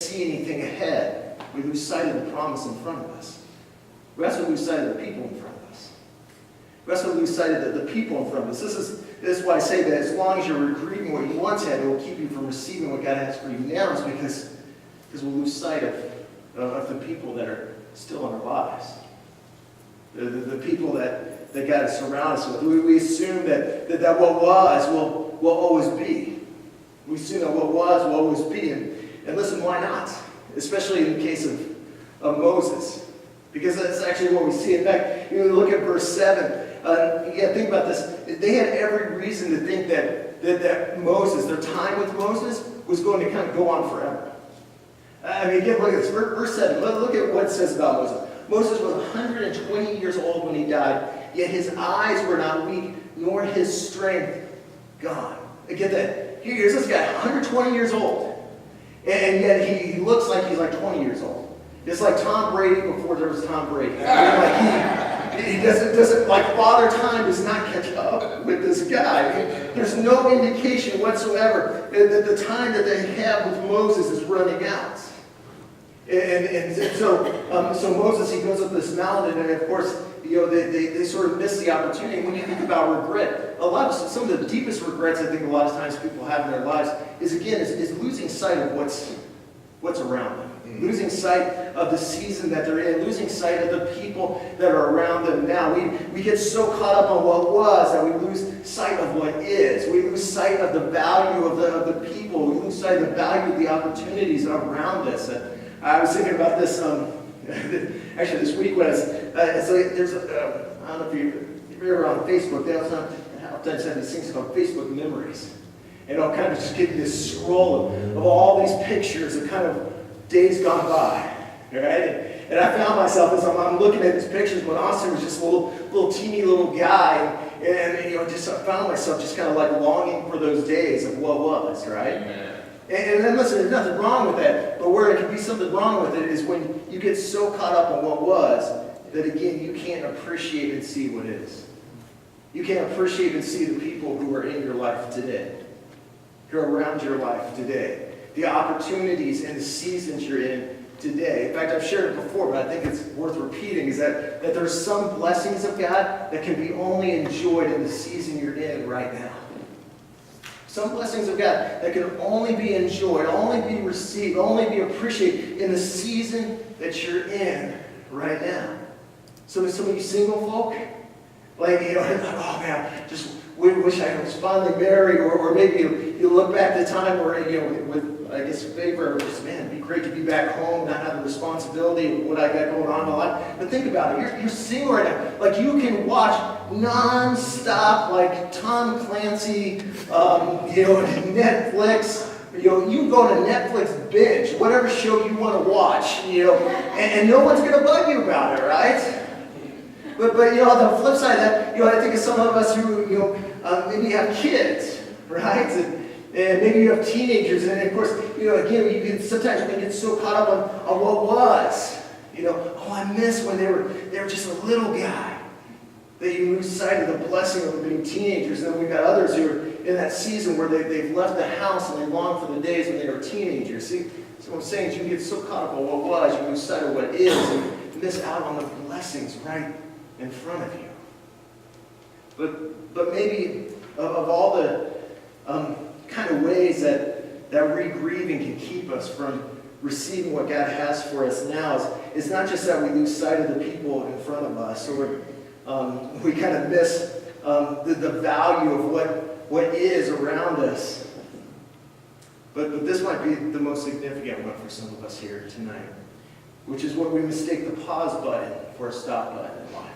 see anything ahead. We lose sight of the promise in front of us. We also lose sight of the people in front of us. We also lose sight of the people in front of us. This is why I say that as long as you're retrieving what you once had, it will keep you from receiving what God has for you now, is because we'll lose sight of the people that are still in our lives. The people that God has surrounded us with. We assume that what was will always be. We assume that what was will always be. And listen, why not? Especially in the case of Moses. Because that's actually what we see. In fact, you look at verse 7. Think about this. They had every reason to think that Moses, their time with Moses, was going to kind of go on forever. I mean, again, look at this. Verse 7. Look at what it says about Moses. Moses was 120 years old when he died, yet his eyes were not weak, nor his strength gone. Get that? Here's this guy, 120 years old. And yet he looks like he's like 20 years old. It's like Tom Brady before there was Tom Brady. He doesn't like Father Time does not catch up with this guy. There's no indication whatsoever that the time that they have with Moses is running out. And so Moses, he goes up this mountain, and of course, they sort of miss the opportunity. When you think about regret, some of the deepest regrets I think a lot of times people have in their lives is losing sight of what's around them. Losing sight of the season that they're in, losing sight of the people that are around them now. We get so caught up on what was that we lose sight of what is. We lose sight of the value of the people. We lose sight of the value of the opportunities around us. I was thinking about this actually this week when I don't know if you're on Facebook. They sometimes have these things called Facebook memories. And I'll kind of just give you this scroll of all these pictures of kind of days gone by, right? And I found myself as I'm looking at these pictures when Austin was just a little teeny little guy, and I found myself just kind of like longing for those days of what was, right? Amen. And then listen, there's nothing wrong with that, but where it can be something wrong with it is when you get so caught up on what was that again you can't appreciate and see what is. You can't appreciate and see the people who are in your life today, who are around your life today. The opportunities and the seasons you're in today. In fact, I've shared it before, but I think it's worth repeating, is that there's some blessings of God that can be only enjoyed in the season you're in right now. Some blessings of God that can only be enjoyed, only be received, only be appreciated in the season that you're in right now. So some of you single folk, oh man, just wish I was finally married, or maybe you look back at the time where, with I guess favor, just man, it'd be great to be back home, not have the responsibility of what I got going on in my life. But think about it, you're single right now. Like you can watch non-stop, like Tom Clancy, Netflix. You can go on a Netflix binge, whatever show you want to watch, and no one's gonna bug you about it, right? But on the flip side of that, I think of some of us who maybe have kids, right? And maybe you have teenagers, and of course, again, sometimes we get so caught up on what was. I miss when they were just a little guy. That you lose sight of the blessing of being teenagers. And then we've got others who are in that season where they've left the house and they long for the days when they were teenagers. See, so what I'm saying is you get so caught up on what was, you lose sight of what is, and you miss out on the blessings right in front of you. But maybe of all the kind of ways that re-grieving can keep us from receiving what God has for us now is not just that we lose sight of the people in front of us, or we kind of miss the value of what is around us. But this might be the most significant one for some of us here tonight, which is what we mistake the pause button for a stop button in life.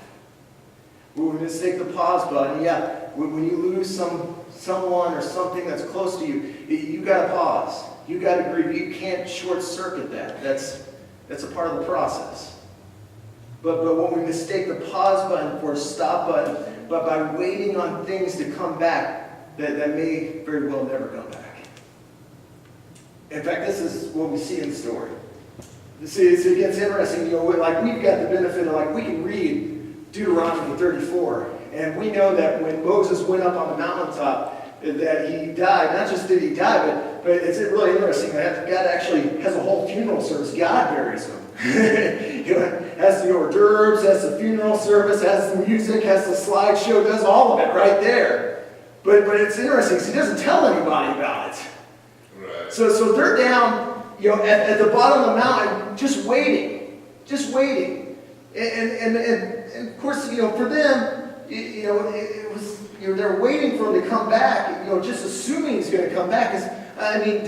When we mistake the pause button, when you lose someone or something that's close to you, you got to pause. You got to grieve. You can't short circuit that. That's a part of the process. But when we mistake the pause button for a stop button, but by waiting on things to come back that may very well never come back. In fact, this is what we see in the story. See, it gets interesting. Like we've got the benefit of we can read Deuteronomy 34, and we know that when Moses went up on the mountaintop, that he died. Not just did he die, but it's really interesting that God actually has a whole funeral service. God buries him. Has the hors d'oeuvres, has the funeral service, has the music, has the slideshow, does all of it right there. But it's interesting because he doesn't tell anybody about it. Right. So they're down, at the bottom of the mountain, just waiting. And of course, for them, it was, they're waiting for him to come back, just assuming he's going to come back. Because,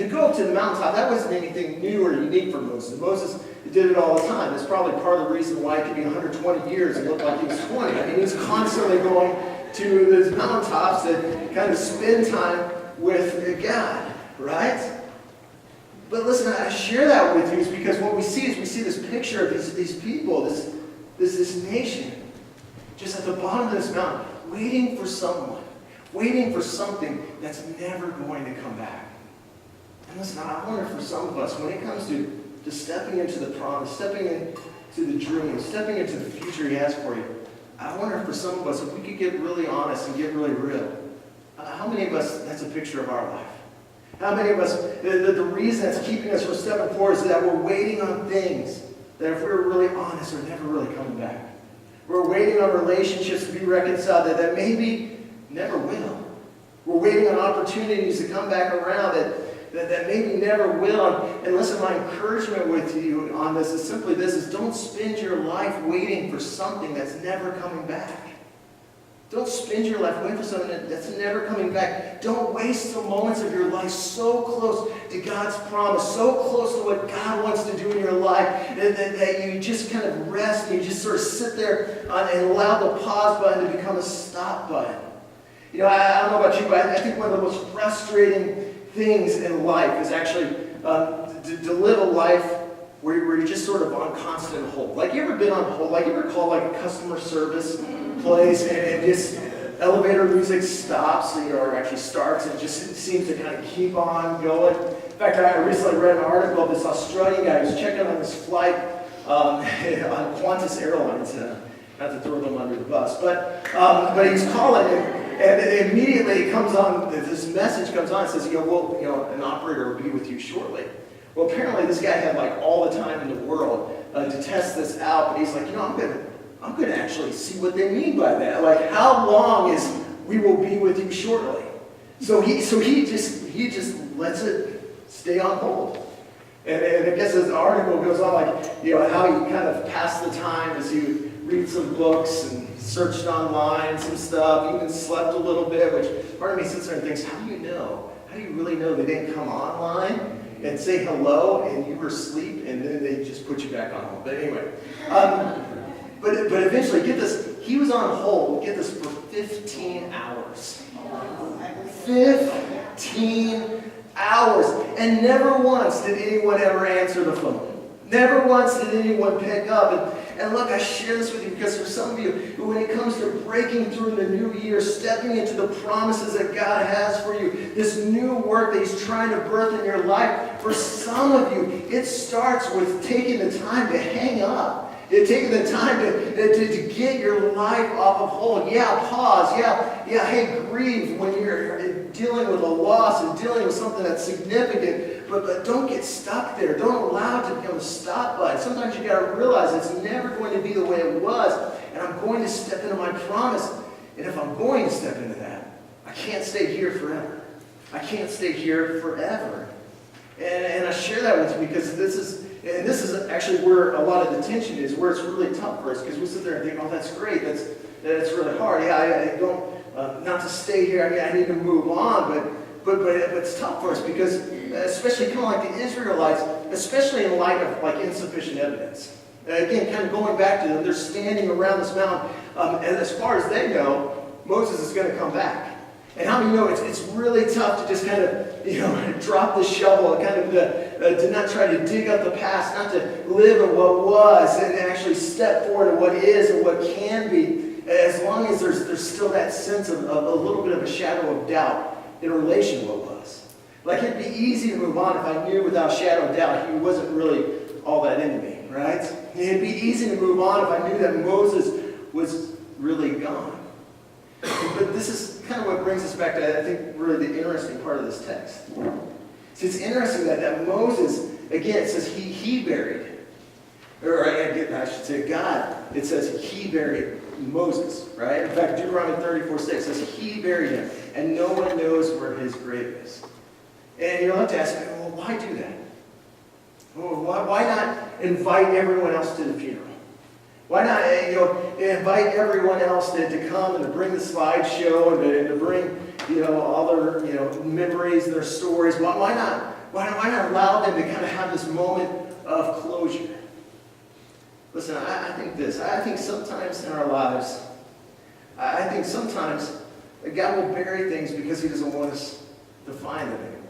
to go up to the mountaintop, that wasn't anything new or unique for Moses. Moses did it all the time. That's probably part of the reason why it could be 120 years and look like he was 20. He's constantly going to these mountaintops to kind of spend time with God, right? But listen, I share that with you is because what we see is this picture of these people, this nation, just at the bottom of this mountain, waiting for someone, waiting for something that's never going to come back. And listen, I wonder for some of us, when it comes to stepping into the promise, stepping into the dream, stepping into the future he has for you, I wonder for some of us, if we could get really honest and get really real, how many of us, that's a picture of our life? How many of us, the reason that's keeping us from stepping forward is that we're waiting on things that if we were really honest are never really coming back. We're waiting on relationships to be reconciled that maybe never will. We're waiting on opportunities to come back around that maybe never will. And listen, my encouragement with you on this is simply this, is don't spend your life waiting for something that's never coming back. Don't spend your life waiting for something that's never coming back. Don't waste the moments of your life so close to God's promise, so close to what God wants to do in your life, that you just kind of rest and you just sort of sit there and allow the pause button to become a stop button. I don't know about you, but I think one of the most frustrating things in life is actually to live a life where you're just sort of on constant hold. Like, you ever been on hold? Like, you ever called like a customer service place and just elevator music stops, or actually starts, and just seems to kind of keep on going? In fact, I recently read an article of this Australian guy who's checking on his flight on Qantas Airlines. Not to throw them under the bus, but he's calling and immediately it comes on, this message comes on and says, an operator will be with you shortly. Well, apparently this guy had like all the time in the world to test this out, but he's like, I'm gonna actually see what they mean by that. Like, how long is we will be with you shortly? So he just lets it stay on hold. And I guess as the article goes on, like, how he kind of passed the time as he read some books and searched online some stuff, even slept a little bit, which part of me sits there and thinks, how do you know? How do you really know they didn't come online and say hello and you were asleep and then they just put you back on hold? But anyway, but eventually, get this, he was on hold, get this, for 15 hours. 15 hours. And never once did anyone ever answer the phone. Never once did anyone pick up. And look, I share this with you because for some of you, when it comes to breaking through the new year, stepping into the promises that God has for you, this new work that He's trying to birth in your life, for some of you, it starts with taking the time to hang up. Taking the time to get your life off of hold. Yeah, pause. Yeah, hey, grieve when you're dealing with a loss and dealing with something that's significant. But don't get stuck there. Don't allow it to become a stop button. Sometimes you got to realize it's never going to be the way it was. And I'm going to step into my promise. And if I'm going to step into that, I can't stay here forever. I can't stay here forever. And I share that with you because this is actually where a lot of the tension is, where it's really tough for us, because we sit there and think, oh, that's great, that's really hard. Yeah, I don't, not to stay here, I need to move on, but it's tough for us because, especially kind of like the Israelites, especially in light of like insufficient evidence. Again, kind of going back to them, they're standing around this mountain, and as far as they know, Moses is going to come back. And how many know it's really tough to just kind of, drop the shovel, kind of to not try to dig up the past, not to live in what was, and actually step forward to what is and what can be, as long as there's still that sense of a little bit of a shadow of doubt in relation to what was. Like, it'd be easy to move on if I knew without a shadow of doubt He wasn't really all that into me, right? It'd be easy to move on if I knew that Moses was really gone. But this is kind of what brings us back to, I think, really the interesting part of this text. See, it's interesting that Moses, again, it says he buried. Or I should say God, it says he buried Moses, right? In fact, Deuteronomy 34:6 says he buried him, and no one knows where his grave is. And you're left to ask, well, why do that? Well, why not invite everyone else to the funeral? Why not invite everyone else to come and to bring the slideshow and to bring all their memories, their stories? Why not allow them to kind of have this moment of closure? Listen, I think this. I think sometimes in our lives, I think sometimes God will bury things because he doesn't want us to find them anymore.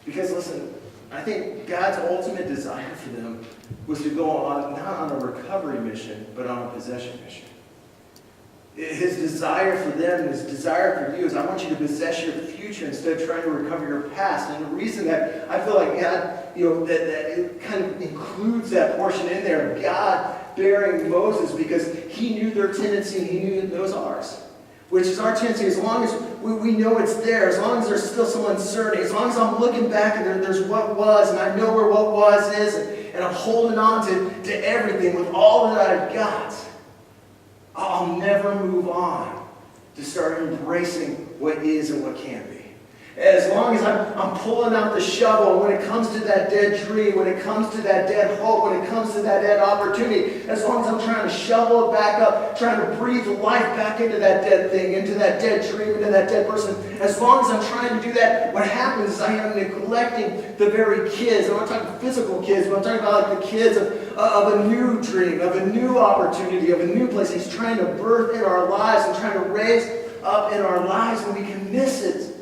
Because listen, I think God's ultimate desire for them was to go on, not on a recovery mission, but on a possession mission. His desire for them and his desire for you is, I want you to possess your future instead of trying to recover your past. And the reason that I feel like God, that it kind of includes that portion in there of God burying Moses, because he knew their tendency and he knew that those ours. Which is our tendency, as long as we know it's there, as long as there's still some uncertainty, as long as I'm looking back and there's what was, and I know where what was is, and I'm holding on to everything with all that I've got, I'll never move on to start embracing what is and what can be. As long as I'm pulling out the shovel, when it comes to that dead dream, when it comes to that dead hope, when it comes to that dead opportunity, as long as I'm trying to shovel it back up, trying to breathe life back into that dead thing, into that dead dream, into that dead person, as long as I'm trying to do that, what happens is I am neglecting the very kids. I'm not talking physical kids, but I'm talking about like the kids of a new dream, of a new opportunity, of a new place He's trying to birth in our lives and trying to raise up in our lives, and we can miss it.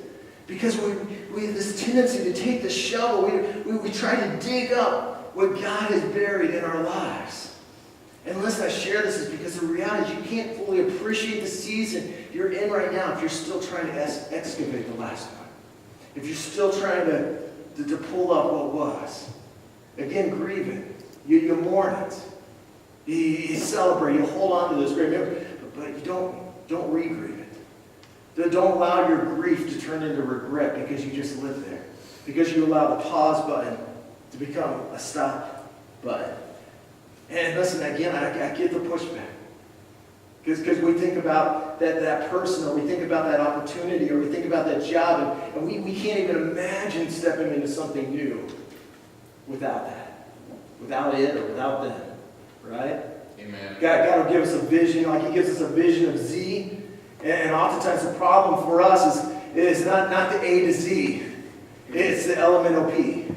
Because we have this tendency to take the shovel, we try to dig up what God has buried in our lives. And listen, I share this is because the reality is you can't fully appreciate the season you're in right now if you're still trying to excavate the last one. If you're still trying to pull up what was. Again, grieve it. You mourn it. You celebrate. You hold on to those great memories. But you don't re-grieve it. Don't allow your grief to turn into regret because you just lived there. Because you allow the pause button to become a stop button. And listen, again, I get the pushback. Because we think about that person, or we think about that opportunity, or we think about that job, and we can't even imagine stepping into something new without that. Without it or without them. Right? Amen. God will give us a vision, like He gives us a vision of Z. And oftentimes the problem for us is not the A to Z. It's the elemental P.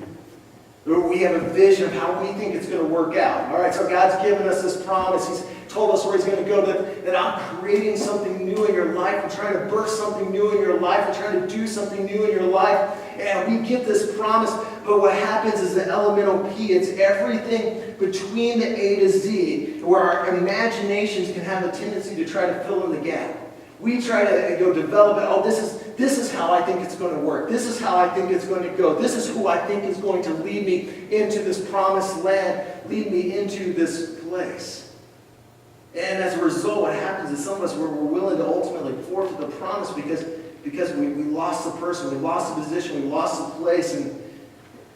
We have a vision of how we think it's going to work out. All right, so God's given us this promise. He's told us where He's going to go, that I'm creating something new in your life. I'm trying to birth something new in your life. I'm trying to do something new in your life. And we get this promise, but what happens is the elemental P. It's everything between the A to Z, where our imaginations can have a tendency to try to fill in the gap. We try to develop it. Oh, this is how I think it's going to work. This is how I think it's going to go. This is who I think is going to lead me into this promised land, lead me into this place. And as a result, what happens is some of us we're willing to ultimately forfeit the promise because we lost the person, we lost the position, we lost the place,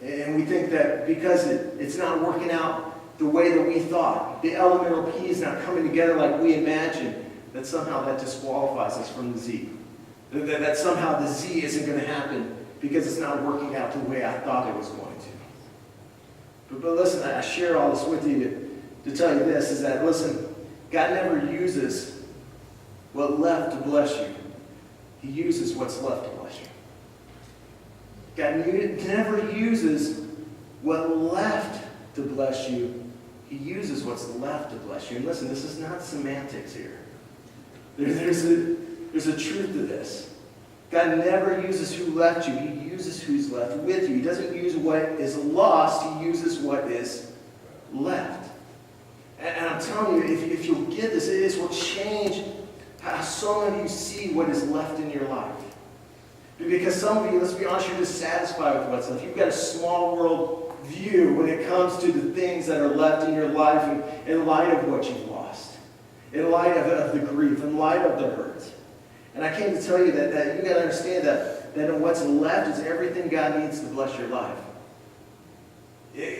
and we think that because it's not working out the way that we thought, the elemental P is not coming together like we imagined, that somehow that disqualifies us from the Z. That somehow the Z isn't going to happen because it's not working out the way I thought it was going to. But listen, I share all this with you to tell you this, is that, listen, God never uses what left to bless you. He uses what's left to bless you. God never uses what left to bless you. He uses what's left to bless you. And listen, this is not semantics here. There's a truth to this. God never uses who left you. He uses who's left with you. He doesn't use what is lost. He uses what is left. And I'm telling you, if you'll get this, this will change how so many of you see what is left in your life. Because some of you, let's be honest, you're dissatisfied with what's left. You've got a small world view when it comes to the things that are left in your life in light of what you've lost. In light of the grief, in light of the hurt. And I came to tell you that you got to understand that that what's left is everything God needs to bless your life.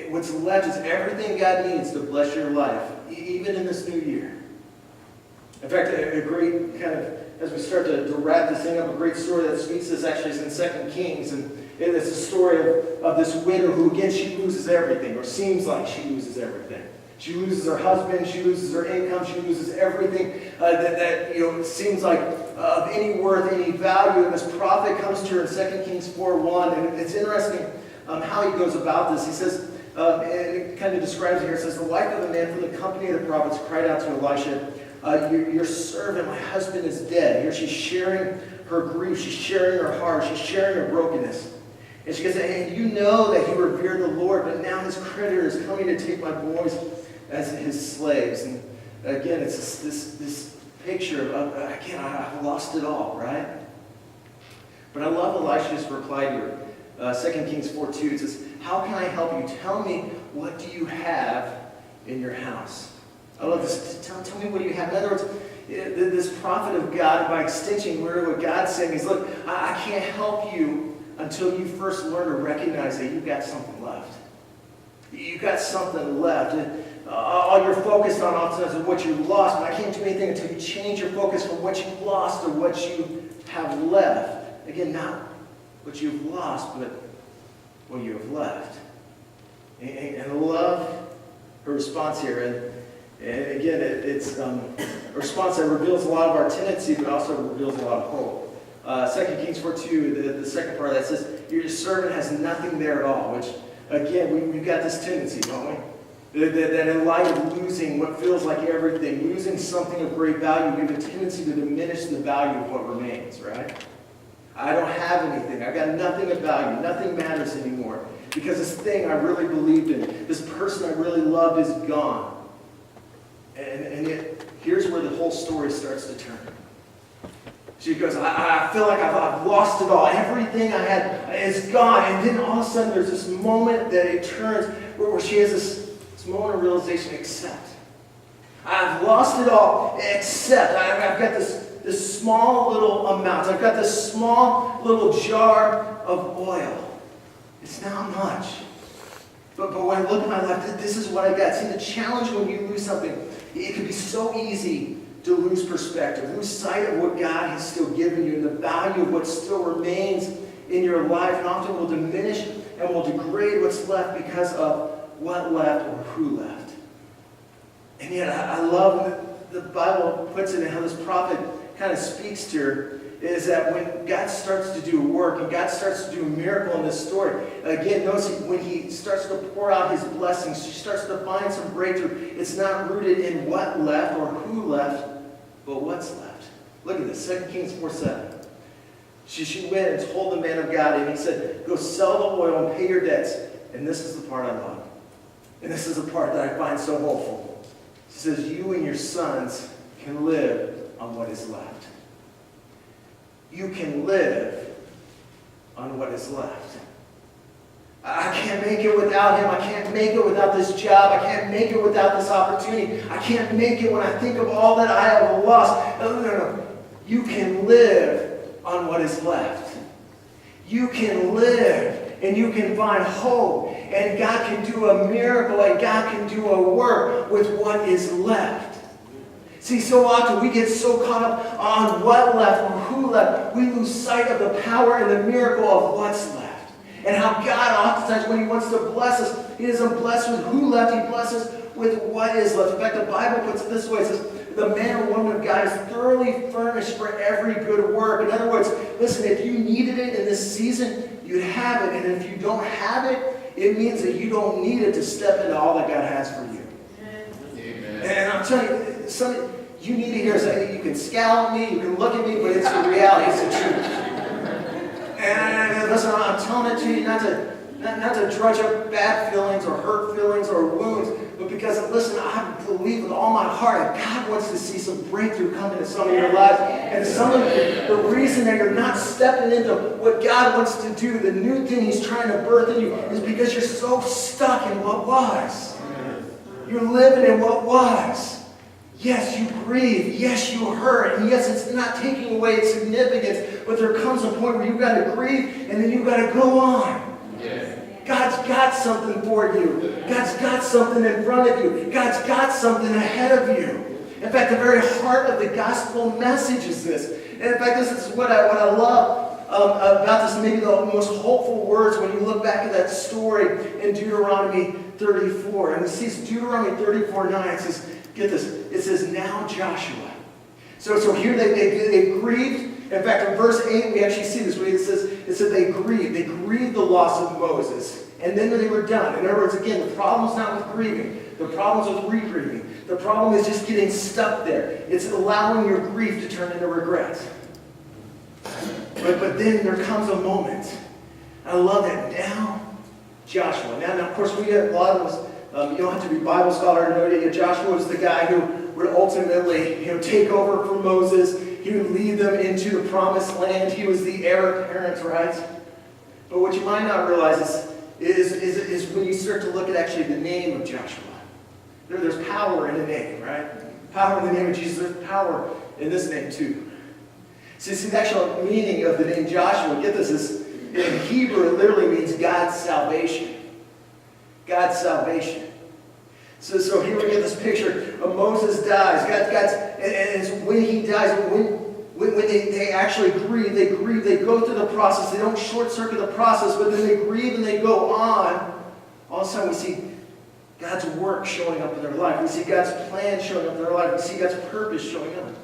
What's left is everything God needs to bless your life, even in this new year. In fact, a great kind of, as we start to wrap this thing up, a great story that speaks to this actually is in 2 Kings. And it's a story of this widow who, again, she loses everything, or seems like she loses everything. She loses her husband, she loses her income, she loses everything that seems like of any worth, any value. And this prophet comes to her in 2 Kings 4:1, and it's interesting how he goes about this. He says, and it kind of describes it here, it says, the wife of a man from the company of the prophets cried out to Elisha, your servant, my husband, is dead. Here she's sharing her grief, she's sharing her heart, she's sharing her brokenness. And she goes, and you know that he revered the Lord, but now his creditor is coming to take my boys as his slaves. And again, it's this picture of, again, I've lost it all, right? But I love Elisha's reply to her. 2 Kings 4:2, it says, how can I help you? Tell me, what do you have in your house? I love this. Tell me what do you have. In other words, this prophet of God, by extension, what God's saying is, look, I can't help you until you first learn to recognize that you've got something left. You've got something left. All you're focused on oftentimes is what you've lost, but I can't do anything until you change your focus from what you've lost to what you have left. Again, not what you've lost, but what you have left. And I love her response here. And again, it's a response that reveals a lot of our tendency, but also reveals a lot of hope. 2 Kings 4:2, the second part of that says, your servant has nothing there at all, which, again, we've got this tendency, don't we? That in light of losing what feels like everything, losing something of great value, we have a tendency to diminish the value of what remains, right? I don't have anything. I've got nothing of value. Nothing matters anymore. Because this thing I really believed in, this person I really loved is gone. And yet, here's where the whole story starts to turn. She goes, I feel like I've lost it all. Everything I had is gone. And then all of a sudden, there's this moment that it turns where she has this moment of realization, accept. I've lost it all, except I've got this small little amount. I've got this small little jar of oil. It's not much. But when I look at my life, this is what I got. See, the challenge when you lose something, it can be so easy to lose perspective, lose sight of what God has still given you and the value of what still remains in your life, and often will diminish and will degrade what's left because of what left or who left. And yet I love when the Bible puts it and how this prophet kind of speaks to her, is that when God starts to do a work and God starts to do a miracle in this story, again, notice when he starts to pour out his blessings, she starts to find some breakthrough. It's not rooted in what left or who left, but what's left. Look at this, 2 Kings 4:7. She went and told the man of God, and he said, go sell the oil and pay your debts. And this is the part I love. And this is the part that I find so hopeful. She says, you and your sons can live on what is left. You can live on what is left. I can't make it without him. I can't make it without this job. I can't make it without this opportunity. I can't make it when I think of all that I have lost. No. You can live on what is left. You can live and you can find hope. And God can do a miracle and God can do a work with what is left. See, so often we get so caught up on what left or who left, we lose sight of the power and the miracle of what's left. And how God oftentimes, when he wants to bless us, he doesn't bless with who left, he blesses with what is left. In fact, the Bible puts it this way, it says, the man or woman of God is thoroughly furnished for every good work. In other words, listen, if you needed it in this season, you'd have it. And if you don't have it, it means that you don't need it to step into all that God has for you. Amen. And I'm telling you, you need to hear something. You can scowl at me, you can look at me, but it's the reality, it's the truth. And listen, I'm telling it to you not to drudge up bad feelings or hurt feelings or wounds, but because, listen, I believe with all my heart that God wants to see some breakthrough come into some of your lives. And some of the reason that you're not stepping into what God wants to do, the new thing he's trying to birth in you, is because you're so stuck in what was. You're living in what was. Yes, you grieve. Yes, you hurt. And yes, it's not taking away its significance. But there comes a point where you've got to grieve and then you've got to go on. Yeah. God's got something for you. God's got something in front of you. God's got something ahead of you. In fact, the very heart of the gospel message is this. And in fact, this is what I love about this, maybe the most hopeful words when you look back at that story in Deuteronomy 34. And it says Deuteronomy 34:9. It says, get this, it says, now Joshua. So here they grieved. In fact, in verse 8, we actually see this. It said they grieved. They grieved the loss of Moses. And then they were done. In other words, again, the problem's not with grieving. The problem's with re-grieving. The problem is just getting stuck there. It's allowing your grief to turn into regret. But then there comes a moment. I love that. Now, Joshua. Now, of course, we have a lot of us, you don't have to be a Bible scholar to know that Joshua was the guy who would ultimately take over for Moses. He would lead them into the promised land. He was the heir apparent, right? But what you might not realize is when you start to look at actually the name of Joshua. There's power in the name, right? Power in the name of Jesus. There's power in this name too. See, the actual meaning of the name Joshua, get this, is in Hebrew it literally means God's salvation. God's salvation. So here we get this picture of Moses dies. And it's when he dies, when they actually grieve, they go through the process. They don't short circuit the process, but then they grieve and they go on. All of a sudden we see God's work showing up in their life. We see God's plan showing up in their life. We see God's purpose showing up.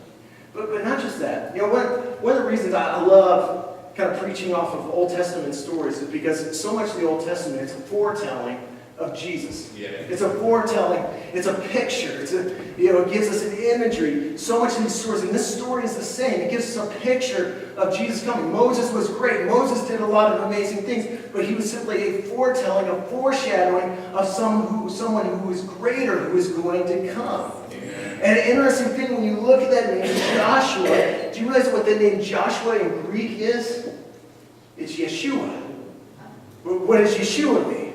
But not just that. One of the reasons I love kind of preaching off of Old Testament stories is because so much of the Old Testament is a foretelling of Jesus. Yeah. It's a foretelling. It's a picture. It gives us an imagery. So much of these stories, and this story is the same. It gives us a picture of Jesus coming. Moses was great. Moses did a lot of amazing things, but he was simply a foretelling, a foreshadowing of someone who is greater, who is going to come. And an interesting thing, when you look at that name, Joshua, do you realize what the name Joshua in Greek is? It's Yeshua. What does Yeshua mean?